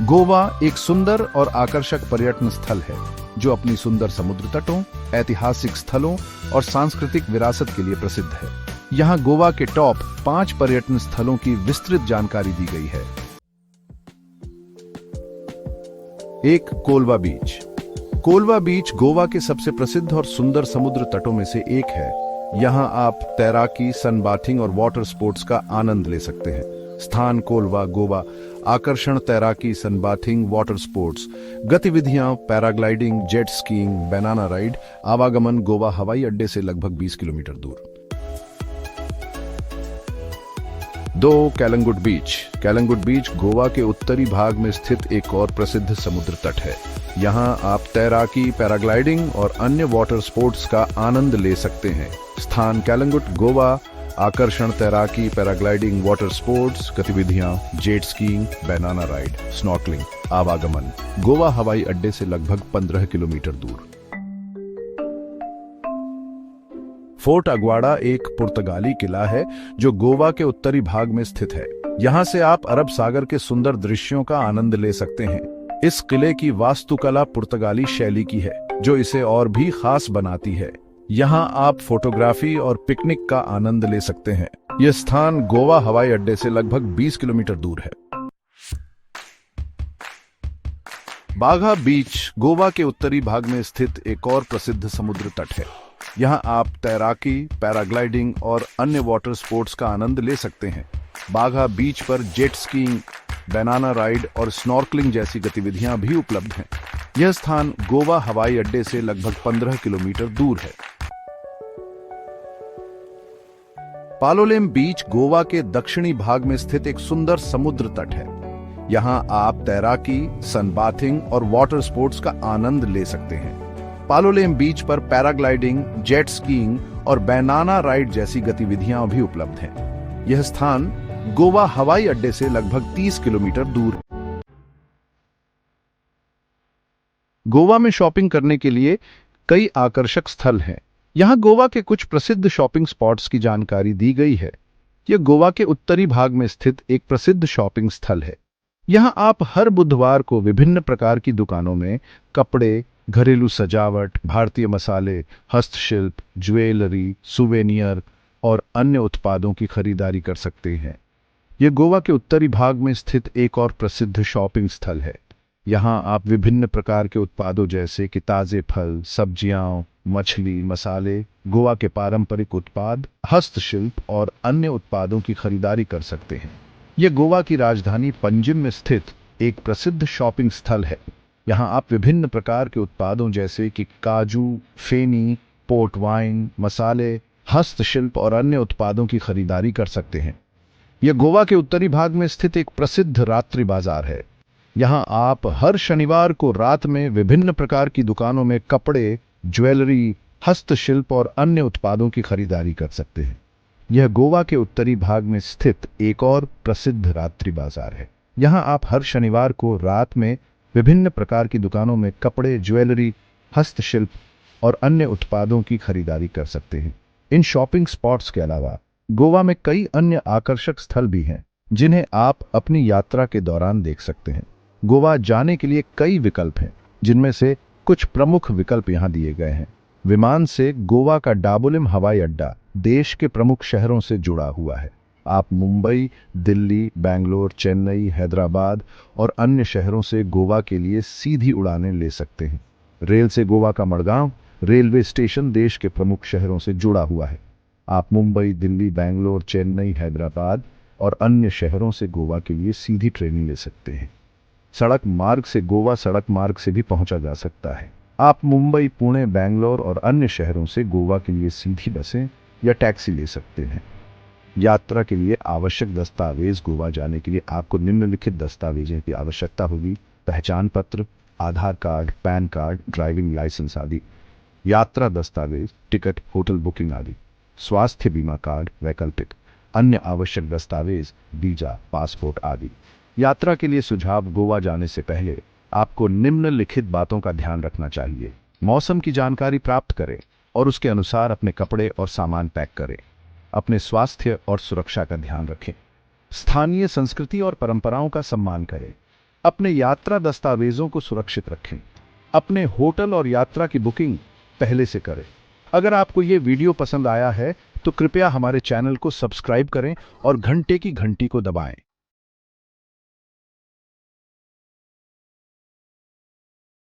गोवा एक सुंदर और आकर्षक पर्यटन स्थल है जो अपनी सुंदर समुद्र तटों, ऐतिहासिक स्थलों और सांस्कृतिक विरासत के लिए प्रसिद्ध है। यहाँ गोवा के टॉप 5 पर्यटन स्थलों की विस्तृत जानकारी दी गई है। 1. कोलवा बीच। कोलवा बीच गोवा के सबसे प्रसिद्ध और सुंदर समुद्र तटों में से एक है। यहाँ आप तैराकी, सनबाथिंग और वाटर स्पोर्ट्स का आनंद ले सकते हैं। स्थान कोलवा, गोवा। आकर्षण तैराकी, सनबाथिंग, वाटर स्पोर्ट्स गतिविधियां, paragliding, jet skiing, banana ride. आवागमन गोवा हवाई अड्डे से लगभग 20 किलोमीटर दूर। 2. कैलंगुट बीच। कैलंगुट बीच गोवा के उत्तरी भाग में स्थित एक और प्रसिद्ध समुद्र तट है। यहाँ आप तैराकी, पैराग्लाइडिंग और अन्य वाटर स्पोर्ट्स का आनंद ले सकते हैं। स्थान कैलंगुट, गोवा। आकर्षण तैराकी, पैराग्लाइडिंग, वाटर स्पोर्ट्स गतिविधियां, jet skiing, banana ride, snorkelling. आवागमन गोवा हवाई अड्डे से लगभग 15 किलोमीटर दूर। फोर्ट अग्वाड़ा एक पुर्तगाली किला है जो गोवा के उत्तरी भाग में स्थित है। यहाँ से आप अरब सागर के सुंदर दृश्यों का आनंद ले सकते हैं। इस किले की वास्तुकला पुर्तगाली शैली की है जो इसे और भी खास बनाती है। यहाँ आप फोटोग्राफी और पिकनिक का आनंद ले सकते हैं। यह स्थान गोवा हवाई अड्डे से लगभग 20 किलोमीटर दूर है। बाघा बीच गोवा के उत्तरी भाग में स्थित एक और प्रसिद्ध समुद्र तट है। यहाँ आप तैराकी, पैराग्लाइडिंग और अन्य वाटर स्पोर्ट्स का आनंद ले सकते हैं। बाघा बीच पर जेट स्कीइंग, बनाना राइड और स्नॉर्कलिंग जैसी गतिविधियां भी उपलब्ध हैं। यह स्थान गोवा हवाई अड्डे से लगभग 15 किलोमीटर दूर है। पालोलेम बीच गोवा के दक्षिणी भाग में स्थित एक सुंदर समुद्र तट है। यहाँ आप तैराकी, सनबाथिंग और वाटर स्पोर्ट्स का आनंद ले सकते हैं। पालोलेम बीच पर पैराग्लाइडिंग, जेट स्कीइंग और बनाना राइड जैसी गतिविधियां भी उपलब्ध हैं। यह स्थान गोवा हवाई अड्डे से लगभग 30 किलोमीटर दूर है। गोवा में शॉपिंग करने के लिए कई आकर्षक स्थल हैं। यहाँ गोवा के कुछ प्रसिद्ध शॉपिंग स्पॉट्स की जानकारी दी गई है। यह गोवा के उत्तरी भाग में स्थित एक प्रसिद्ध शॉपिंग स्थल है। यहाँ आप हर बुधवार को विभिन्न प्रकार की दुकानों में कपड़े, घरेलू सजावट, भारतीय मसाले, हस्तशिल्प, ज्वेलरी, सुवेनियर और अन्य उत्पादों की खरीदारी कर सकते हैं। यह गोवा के उत्तरी भाग में स्थित एक और प्रसिद्ध शॉपिंग स्थल है। यहाँ आप विभिन्न प्रकार के उत्पादों जैसे कि ताजे फल, सब्जियां, मछली, मसाले, गोवा के पारंपरिक उत्पाद, हस्तशिल्प और अन्य उत्पादों की खरीदारी कर सकते हैं। यह गोवा की राजधानी पंजिम में स्थित एक प्रसिद्ध शॉपिंग स्थल है। यहाँ आप विभिन्न प्रकार के उत्पादों जैसे कि काजू, फेनी, पोर्ट वाइन, मसाले, हस्तशिल्प और अन्य उत्पादों की खरीदारी कर सकते हैं। यह गोवा के उत्तरी भाग में स्थित एक प्रसिद्ध रात्रि बाजार है। यहाँ आप हर शनिवार को रात में विभिन्न प्रकार की दुकानों में कपड़े, ज्वेलरी, हस्तशिल्प और अन्य उत्पादों की खरीदारी कर सकते हैं। यह गोवा के उत्तरी भाग में स्थित एक और प्रसिद्ध रात्रि बाजार है। यहाँ आप हर शनिवार को रात में विभिन्न प्रकार की दुकानों में कपड़े, ज्वेलरी, हस्तशिल्प और अन्य उत्पादों की खरीदारी कर सकते हैं। इन शॉपिंग स्पॉट्स के अलावा गोवा में कई अन्य आकर्षक स्थल भी हैं जिन्हें आप अपनी यात्रा के दौरान देख सकते हैं। गोवा जाने के लिए कई विकल्प हैं, जिनमें से कुछ प्रमुख विकल्प यहाँ दिए गए हैं। विमान से गोवा का डाबोलिम हवाई अड्डा देश के प्रमुख शहरों से जुड़ा हुआ है। आप मुंबई, दिल्ली, बेंगलोर, चेन्नई, हैदराबाद और अन्य शहरों से गोवा के लिए सीधी उड़ानें ले सकते हैं। रेल से गोवा का मडगांव रेलवे स्टेशन देश के प्रमुख शहरों से जुड़ा हुआ है। आप मुंबई, दिल्ली, बेंगलोर, चेन्नई, हैदराबाद और अन्य शहरों से गोवा के लिए सीधी ट्रेनें ले सकते हैं। सड़क मार्ग से गोवा सड़क मार्ग से भी पहुंचा जा सकता है। आप मुंबई, पुणे, बेंगलोर और अन्य शहरों से गोवा के लिए सीधी बसें या टैक्सी ले सकते हैं। यात्रा के लिए आवश्यक दस्तावेज। गोवा जाने के लिए आपको निम्नलिखित दस्तावेजों की आवश्यकता होगी: पहचान पत्र, Aadhaar card, PAN card, driving licence आदि। यात्रा दस्तावेज, टिकट, होटल बुकिंग आदि। स्वास्थ्य बीमा कार्ड वैकल्पिक। अन्य आवश्यक दस्तावेज, वीजा, पासपोर्ट आदि। यात्रा के लिए सुझाव: गोवा जाने से पहले आपको निम्नलिखित बातों का ध्यान रखना चाहिए। मौसम की जानकारी प्राप्त करें और उसके अनुसार अपने कपड़े और सामान पैक करें। अपने स्वास्थ्य और सुरक्षा का ध्यान रखें। स्थानीय संस्कृति और परंपराओं का सम्मान करें। अपने यात्रा दस्तावेजों को सुरक्षित रखें। अपने होटल और यात्रा की बुकिंग पहले से करें। अगर आपको ये वीडियो पसंद आया है तो कृपया हमारे चैनल को सब्सक्राइब करें और घंटे की घंटी को दबाएं।